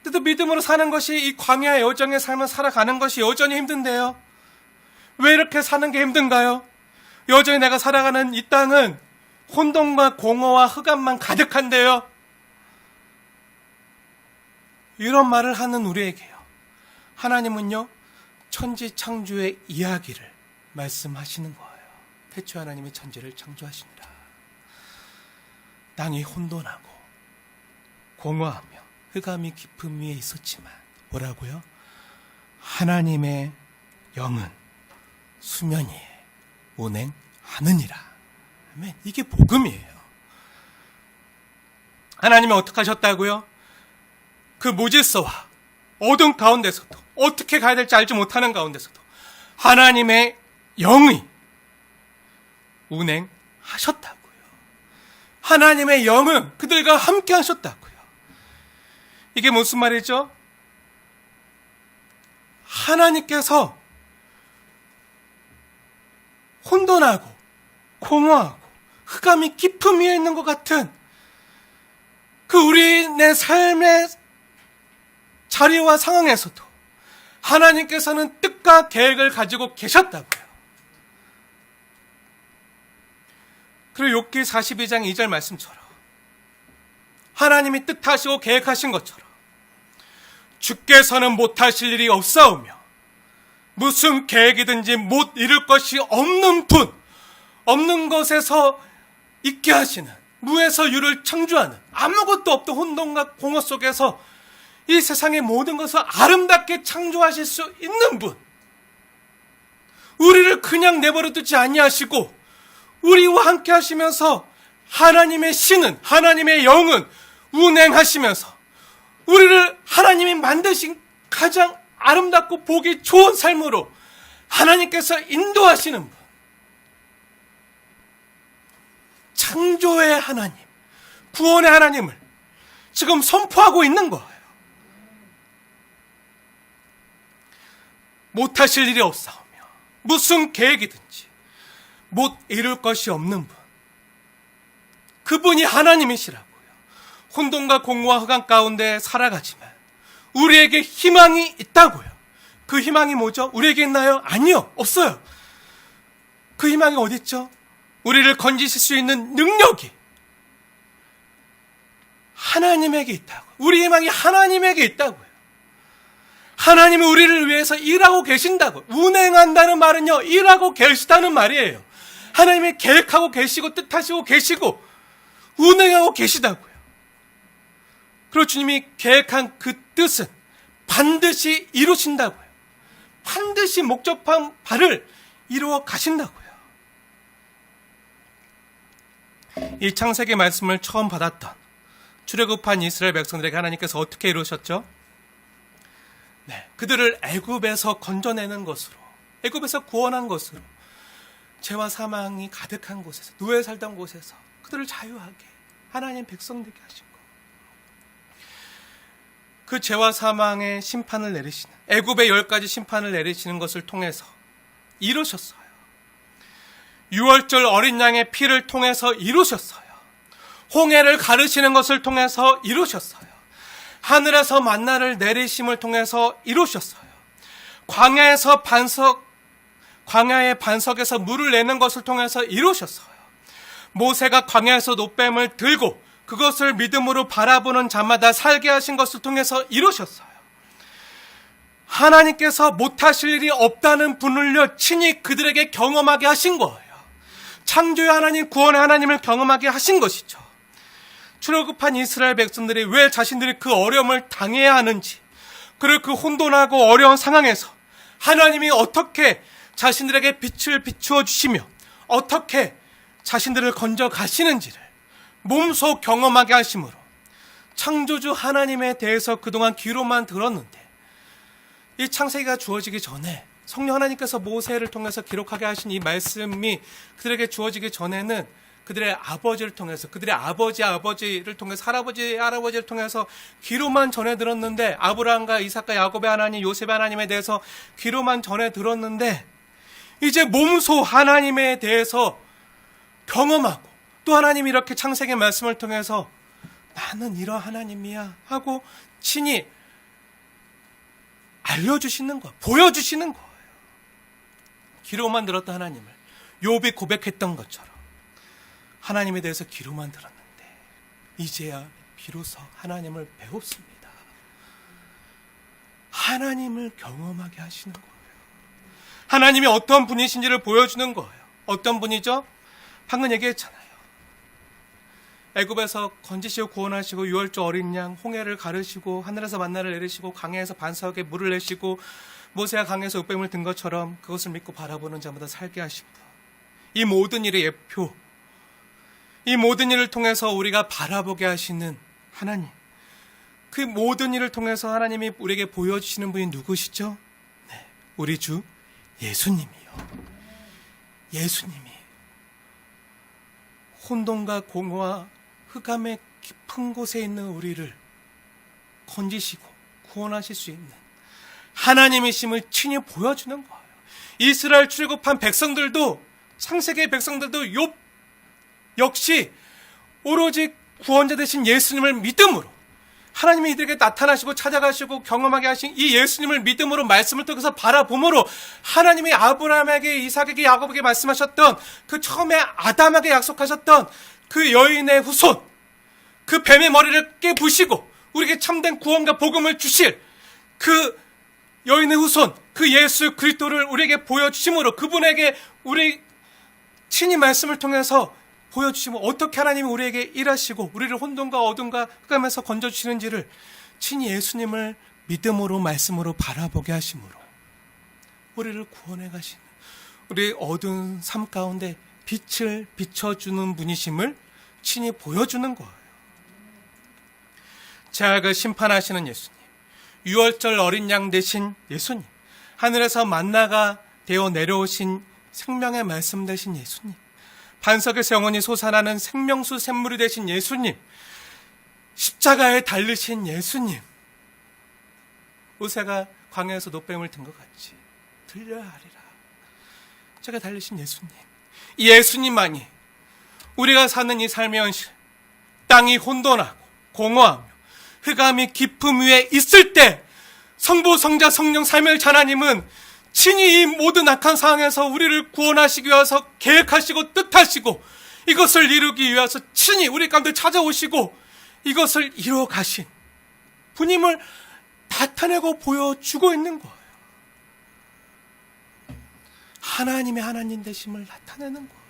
그래도 믿음으로 사는 것이, 이 광야의 여정의 삶을 살아가는 것이 여전히 힘든데요, 왜 이렇게 사는 게 힘든가요? 여전히 내가 살아가는 이 땅은 혼돈과 공허와 흑암만 가득한데요. 이런 말을 하는 우리에게요, 하나님은요, 천지 창조의 이야기를 말씀하시는 거예요. 태초에 하나님이 천지를 창조하시니라. 땅이 혼돈하고 공허하며 흑암이 깊음 위에 있었지만, 뭐라고요? 하나님의 영은 수면 위에 운행하느니라. 아멘. 이게 복음이에요. 하나님이 어떻게 하셨다고요? 그 무질서와 어둠 가운데서도, 어떻게 가야 될지 알지 못하는 가운데서도 하나님의 영이 운행하셨다고요. 하나님의 영은 그들과 함께 하셨다고요. 이게 무슨 말이죠? 하나님께서 혼돈하고 공허하고 흑암이 깊음 위에 있는 것 같은 그 우리 내 삶의 자리와 상황에서도 하나님께서는 뜻과 계획을 가지고 계셨다고요. 그리고 욥기 42장 2절 말씀처럼 하나님이 뜻하시고 계획하신 것처럼 주께서는 못하실 일이 없사오며 무슨 계획이든지 못 이룰 것이 없는 분, 없는 것에서 있게 하시는, 무에서 유를 창조하는, 아무것도 없던 혼돈과 공허 속에서 이 세상의 모든 것을 아름답게 창조하실 수 있는 분, 우리를 그냥 내버려 두지 아니하시고 우리와 함께 하시면서 하나님의 신은, 하나님의 영은 운행하시면서 우리를 하나님이 만드신 가장 아름답고 보기 좋은 삶으로 하나님께서 인도하시는 분, 창조의 하나님, 구원의 하나님을 지금 선포하고 있는 거예요. 못하실 일이 없사오며 무슨 계획이든지 못 이룰 것이 없는 분, 그분이 하나님이시라고요. 혼돈과 공허와 흑암 가운데 살아가지만 우리에게 희망이 있다고요. 그 희망이 뭐죠? 우리에게 있나요? 아니요, 없어요. 그 희망이 어디 있죠? 우리를 건지실 수 있는 능력이 하나님에게 있다고. 우리 희망이 하나님에게 있다고요. 하나님이 우리를 위해서 일하고 계신다고. 운행한다는 말은요, 일하고 계시다는 말이에요. 하나님이 계획하고 계시고 뜻하시고 계시고 운행하고 계시다고요. 그리고 주님이 계획한 그 뜻은 반드시 이루신다고요. 반드시 목적한 바를 이루어 가신다고요. 이 창세기 말씀을 처음 받았던 출애굽한 이스라엘 백성들에게 하나님께서 어떻게 이루셨죠? 네, 그들을 애굽에서 건져내는 것으로, 애굽에서 구원한 것으로, 죄와 사망이 가득한 곳에서, 노예 살던 곳에서 그들을 자유하게 하나님 백성되게 하신 것. 그 죄와 사망의 심판을 내리시는, 애굽의 10가지 심판을 내리시는 것을 통해서 이루셨어요. 유월절 어린 양의 피를 통해서 이루셨어요. 홍해를 가르시는 것을 통해서 이루셨어요. 하늘에서 만나를 내리심을 통해서 이루셨어요. 광야의 반석에서 물을 내는 것을 통해서 이루셨어요. 모세가 광야에서 놋뱀을 들고 그것을 믿음으로 바라보는 자마다 살게 하신 것을 통해서 이루셨어요. 하나님께서 못하실 일이 없다는 분을요 친히 그들에게 경험하게 하신 거예요. 창조의 하나님, 구원의 하나님을 경험하게 하신 것이죠. 출애굽한 이스라엘 백성들이 왜 자신들이 그 어려움을 당해야 하는지, 그리고 그 혼돈하고 어려운 상황에서 하나님이 어떻게 자신들에게 빛을 비추어 주시며 어떻게 자신들을 건져 가시는지를 몸소 경험하게 하심으로 창조주 하나님에 대해서 그동안 귀로만 들었는데, 이 창세기가 주어지기 전에 성령 하나님께서 모세를 통해서 기록하게 하신 이 말씀이 그들에게 주어지기 전에는 그들의 아버지를 통해서, 그들의 아버지를 통해서, 할아버지를 통해서 귀로만 전해 들었는데, 아브라함과 이삭과 야곱의 하나님, 요셉의 하나님에 대해서 귀로만 전해 들었는데, 이제 몸소 하나님에 대해서 경험하고, 또 하나님이 이렇게 창세기 말씀을 통해서 나는 이런 하나님이야 하고 친히 알려주시는 거예요. 보여주시는 거예요. 귀로만 들었던 하나님을 욥이 고백했던 것처럼 하나님에 대해서 귀로만 들었는데 이제야 비로소 하나님을 배웠습니다. 하나님을 경험하게 하시는 거예요. 하나님이 어떤 분이신지를 보여주는 거예요. 어떤 분이죠? 방금 얘기했잖아요. 애굽에서 건지시고 구원하시고 유월절 어린 양, 홍해를 가르시고 하늘에서 만나를 내리시고 강야에서 반석에 물을 내시고 모세가 강에서 옥뱀을 든 것처럼 그것을 믿고 바라보는 자마다 살게 하신 분. 이 모든 일의 예표, 이 모든 일을 통해서 우리가 바라보게 하시는 하나님, 그 모든 일을 통해서 하나님이 우리에게 보여주시는 분이 누구시죠? 네, 우리 주 예수님이요. 예수님이 혼돈과 공허와 흑암의 깊은 곳에 있는 우리를 건지시고 구원하실 수 있는 하나님이심을 친히 보여주는 거예요. 이스라엘 출애굽한 백성들도, 창세기의 백성들도 욥 역시 오로지 구원자 되신 예수님을 믿음으로, 하나님이 이들에게 나타나시고 찾아가시고 경험하게 하신 이 예수님을 믿음으로 말씀을 통해서 바라봄으로 하나님이 아브라함에게, 이삭에게, 야곱에게 말씀하셨던 그 처음에 아담에게 약속하셨던 그 여인의 후손, 그 뱀의 머리를 깨부시고 우리에게 참된 구원과 복음을 주실 그 여인의 후손, 그 예수 그리스도를 우리에게 보여주심으로, 그분에게 우리 친히 말씀을 통해서 보여주시면 어떻게 하나님이 우리에게 일하시고 우리를 혼돈과 어둠과 흑암에서 건져주시는지를 친히 예수님을 믿음으로 말씀으로 바라보게 하심으로 우리를 구원해 가시는, 우리 어두운 삶 가운데 빛을 비춰주는 분이심을 친히 보여주는 거예요. 죄악을 심판하시는 예수님, 유월절 어린 양 되신 예수님, 하늘에서 만나가 되어 내려오신 생명의 말씀 되신 예수님, 반석에서 영원히 솟아나는 생명수 샘물이 되신 예수님, 십자가에 달리신 예수님, 모세가 광야에서 놋뱀을 든 것 같이 들려야 하리라. 십자가에 달리신 예수님, 이 예수님만이 우리가 사는 이 삶의 현실, 땅이 혼돈하고 공허하며 흑암이 깊음 위에 있을 때 성부, 성자, 성령 삼위일체 하나님은 친히 이 모든 악한 상황에서 우리를 구원하시기 위해서 계획하시고 뜻하시고 이것을 이루기 위해서 친히 우리 가운데 찾아오시고 이것을 이루어 가신 분임을 나타내고 보여주고 있는 거예요. 하나님의 하나님 되심을 나타내는 거예요.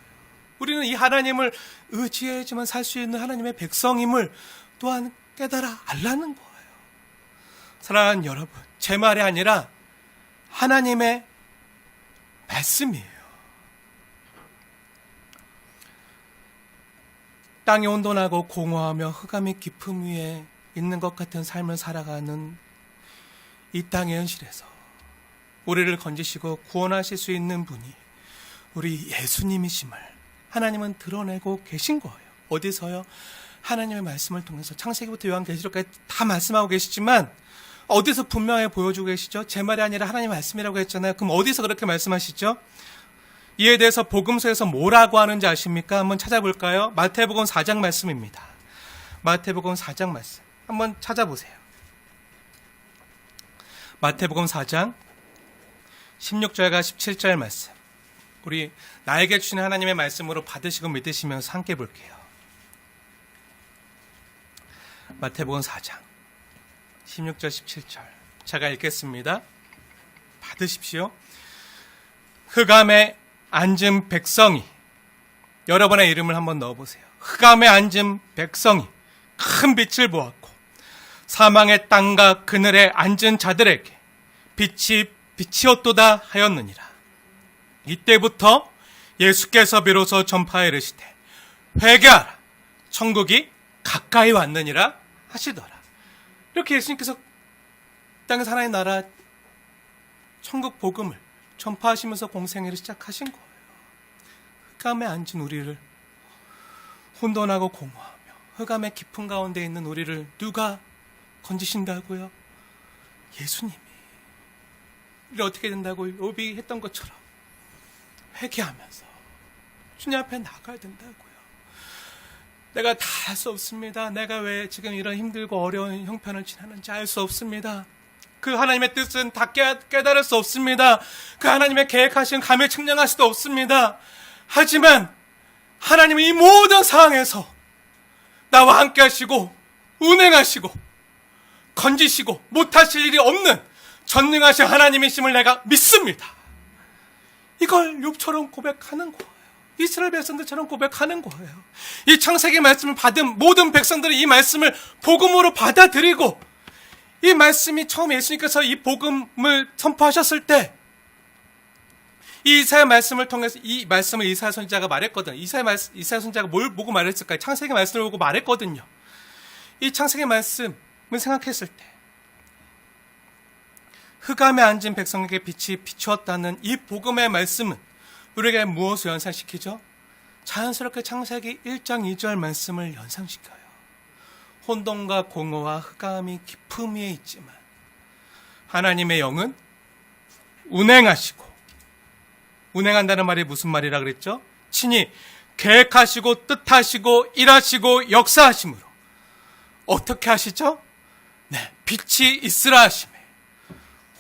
우리는 이 하나님을 의지해야지만 살 수 있는 하나님의 백성임을 또한 깨달아 알라는 거예요. 사랑하는 여러분, 제 말이 아니라 하나님의 말씀이에요. 땅이 혼돈하고 공허하며 흑암이 깊음 위에 있는 것 같은 삶을 살아가는 이 땅의 현실에서 우리를 건지시고 구원하실 수 있는 분이 우리 예수님이심을 하나님은 드러내고 계신 거예요. 어디서요? 하나님의 말씀을 통해서 창세기부터 요한계시록까지 다 말씀하고 계시지만 어디서 분명히 보여주고 계시죠? 제 말이 아니라 하나님의 말씀이라고 했잖아요. 그럼 어디서 그렇게 말씀하시죠? 이에 대해서 복음서에서 뭐라고 하는지 아십니까? 한번 찾아볼까요? 마태복음 4장 말씀입니다. 마태복음 4장 말씀 한번 찾아보세요. 마태복음 4장 16절과 17절 말씀, 우리 나에게 주신 하나님의 말씀으로 받으시고 믿으시면서 함께 볼게요. 마태복음 4장 16절 17절 제가 읽겠습니다. 받으십시오. 흑암에 앉은 백성이, 여러분의 이름을 한번 넣어보세요. 흑암에 앉은 백성이 큰 빛을 보았고 사망의 땅과 그늘에 앉은 자들에게 빛이 빛이었도다 하였느니라. 이때부터 예수께서 비로소 전파에 이르시되 회개하라, 천국이 가까이 왔느니라 하시더라. 이렇게 예수님께서 땅에서 하나님의 나라 천국 복음을 전파하시면서 공생애를 시작하신 거예요. 흑암에 앉은 우리를, 혼돈하고 공허하며 흑암의 깊은 가운데 있는 우리를 누가 건지신다고요? 예수님이. 우리를 어떻게 된다고 욥이 했던 것처럼 회개하면서 주님 앞에 나가야 된다고요. 내가 다 할 수 없습니다. 내가 왜 지금 이런 힘들고 어려운 형편을 지나는지 알 수 없습니다. 그 하나님의 뜻은 다 깨달을 수 없습니다. 그 하나님의 계획하신 감을 측량할 수도 없습니다. 하지만 하나님은 이 모든 상황에서 나와 함께 하시고 운행하시고 건지시고 못하실 일이 없는 전능하신 하나님이심을 내가 믿습니다. 이걸 욥처럼 고백하는 거예요. 이스라엘 백성들처럼 고백하는 거예요. 이 창세기 말씀을 받은 모든 백성들이 이 말씀을 복음으로 받아들이고, 이 말씀이 처음 예수님께서 이 복음을 선포하셨을 때 이 이사야 말씀을 통해서, 이 말씀을 이사야 선지자가 말했거든요. 이사야 선지자가 뭘 보고 말했을까요? 창세기 말씀을 보고 말했거든요. 이 창세기 말씀을 생각했을 때 흑암에 앉은 백성에게 빛이 비추었다는 이 복음의 말씀은 우리에게 무엇을 연상시키죠? 자연스럽게 창세기 1장 2절 말씀을 연상시켜요. 혼돈과 공허와 흑암이 깊음 위에 있지만 하나님의 영은 운행하시고, 운행한다는 말이 무슨 말이라 그랬죠? 친히 계획하시고 뜻하시고 일하시고 역사하심으로 어떻게 하시죠? 네, 빛이 있으라 하심에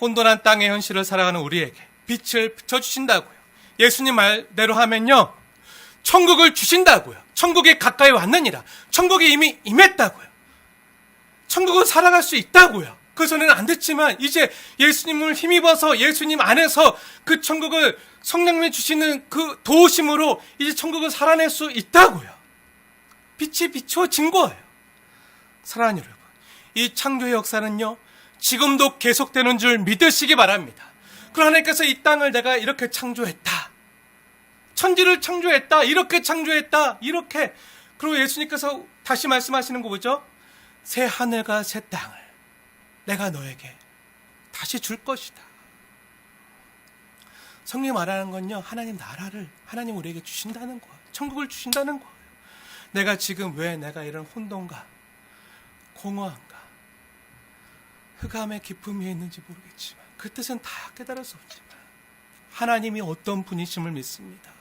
혼돈한 땅의 현실을 살아가는 우리에게 빛을 비춰주신다고요. 예수님 말대로 하면요, 천국을 주신다고요. 천국이 가까이 왔느니라. 천국이 이미 임했다고요. 천국은 살아갈 수 있다고요. 그 전에는 안 됐지만 이제 예수님을 힘입어서 예수님 안에서 그 천국을 성령님이 주시는 그 도우심으로 이제 천국을 살아낼 수 있다고요. 빛이 비추어진 거예요. 사랑하는 여러분, 이 창조의 역사는요 지금도 계속되는 줄 믿으시기 바랍니다. 그럼 하나님께서 이 땅을 내가 이렇게 창조했다, 천지를 창조했다, 이렇게 창조했다, 이렇게. 그리고 예수님께서 다시 말씀하시는 거 보죠? 새 하늘과 새 땅을 내가 너에게 다시 줄 것이다. 성경이 말하는 건요, 하나님 나라를 하나님 우리에게 주신다는 거예요. 천국을 주신다는 거예요. 내가 지금 왜 내가 이런 혼돈과 공허한가, 흑암의 깊음 위에 있는지 모르겠지만 그 뜻은 다 깨달을 수 없지만 하나님이 어떤 분이심을 믿습니다.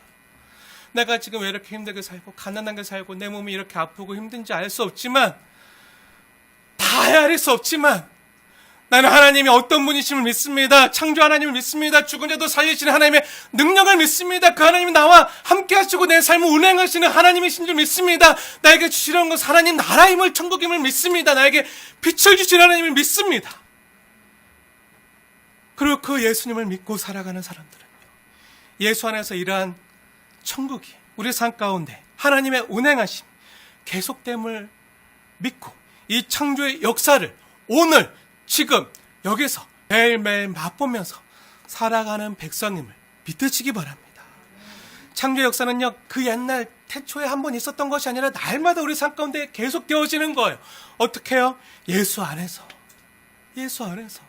내가 지금 왜 이렇게 힘들게 살고 가난하게 살고 내 몸이 이렇게 아프고 힘든지 알 수 없지만, 다 헤아릴 수 없지만 나는 하나님이 어떤 분이심을 믿습니다. 창조 하나님을 믿습니다. 죽은 자도 살리시는 하나님의 능력을 믿습니다. 그 하나님이 나와 함께 하시고 내 삶을 운행하시는 하나님이신 줄 믿습니다. 나에게 주시려는 것은 하나님 나라임을, 천국임을 믿습니다. 나에게 빛을 주시는 하나님을 믿습니다. 그리고 그 예수님을 믿고 살아가는 사람들은요, 예수 안에서 이러한 천국이 우리 삶 가운데 하나님의 운행하심, 계속됨을 믿고 이 창조의 역사를 오늘 지금 여기서 매일매일 맛보면서 살아가는 백성임을 믿으시기 바랍니다. 창조의 역사는요, 그 옛날 태초에 한 번 있었던 것이 아니라 날마다 우리 삶 가운데 계속 되어지는 거예요. 어떻게 해요? 예수 안에서, 예수 안에서,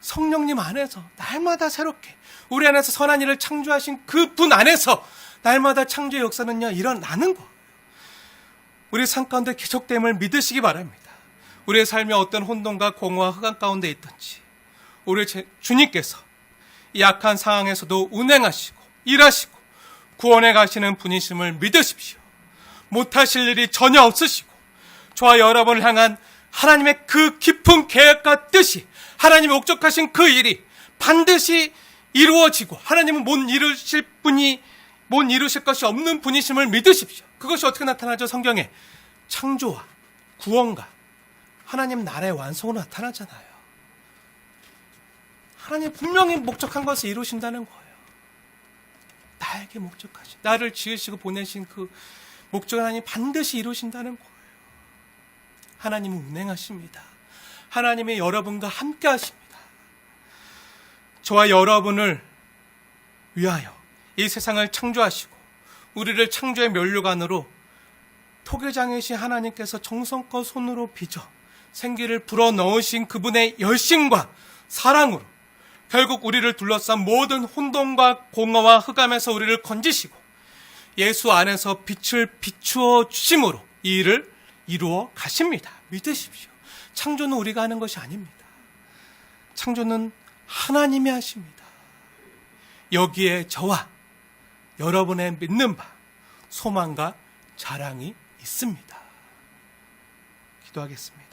성령님 안에서 날마다 새롭게 우리 안에서 선한 일을 창조하신 그 분 안에서 날마다 창조의 역사는요 일어나는 거예요. 우리 삶 가운데 계속됨을 믿으시기 바랍니다. 우리의 삶이 어떤 혼돈과 공허와 흑암 가운데 있든지 우리 주님께서 이 악한 상황에서도 운행하시고 일하시고 구원해 가시는 분이심을 믿으십시오. 못하실 일이 전혀 없으시고 저와 여러분을 향한 하나님의 그 깊은 계획과 뜻이, 하나님이 목적하신 그 일이 반드시 이루어지고 하나님은 못 이루실 것이 없는 분이심을 믿으십시오. 그것이 어떻게 나타나죠? 성경에 창조와 구원과 하나님 나라의 완성으로 나타나잖아요. 하나님 분명히 목적한 것을 이루신다는 거예요. 나에게 목적하신, 나를 지으시고 보내신 그 목적을 하나님 반드시 이루신다는 거예요. 하나님은 운행하십니다. 하나님이 여러분과 함께 하십니다. 저와 여러분을 위하여 이 세상을 창조하시고 우리를 창조의 면류관으로 토기장이신 하나님께서 정성껏 손으로 빚어 생기를 불어넣으신 그분의 열심과 사랑으로 결국 우리를 둘러싼 모든 혼돈과 공허와 흑암에서 우리를 건지시고 예수 안에서 빛을 비추어 주심으로 이 일을 이루어 가십니다. 믿으십시오. 창조는 우리가 하는 것이 아닙니다. 창조는 하나님이 하십니다. 여기에 저와 여러분의 믿는 바, 소망과 자랑이 있습니다. 기도하겠습니다.